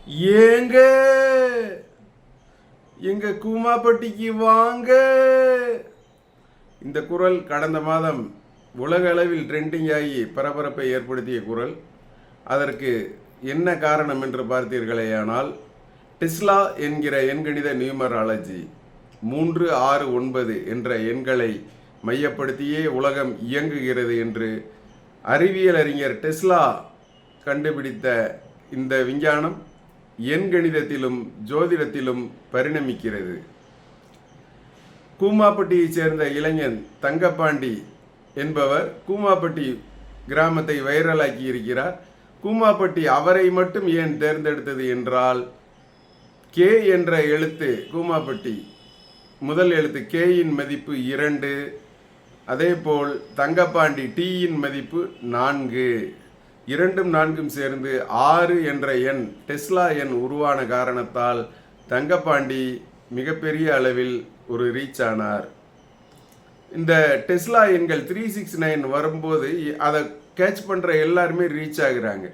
ஏங்க எங்க கூமாப்பட்டிக்கு வாங்க. இந்த குரல் கடந்த மாதம் உலக அளவில் ட்ரெண்டிங் ஆகி பரபரப்பை ஏற்படுத்திய குரல். அதற்கு என்ன காரணம் என்று பார்த்தீர்களேயானால், டெஸ்லா என்கிற எண்கணித நியூமராலஜி 369 என்ற எண்களை மையப்படுத்தியே உலகம் இயங்குகிறது என்று அறிவியல் அறிஞர் டெஸ்லா கண்டுபிடித்த இந்த விஞ்ஞானம் எண்கணிதத்திலும் ஜோதிடத்திலும் பரிணமிக்கிறது. கூமாப்பட்டியைச் சேர்ந்த இளைஞன் தங்கப்பாண்டி என்பவர் கூமாப்பட்டி கிராமத்தை வைரலாக்கி இருக்கிறார். கூமாப்பட்டி அவரை மட்டும் ஏன் தேர்ந்தெடுத்தது என்றால், கே என்ற எழுத்து கூமாப்பட்டி முதல் எழுத்து கேயின் மதிப்பு 2, அதேபோல் தங்கப்பாண்டி டீயின் மதிப்பு 4, 2ம் 4ம் சேர்ந்து 6 என்ற எண் டெஸ்லா எண் உருவான காரணத்தால் தங்கப்பாண்டி மிகப்பெரிய அளவில் ஒரு ரீச் ஆனார். இந்த டெஸ்லா எண்கள் 369 வரும்போது அதை கேட்ச் பண்ணுற எல்லாருமே ரீச் ஆகுறாங்க.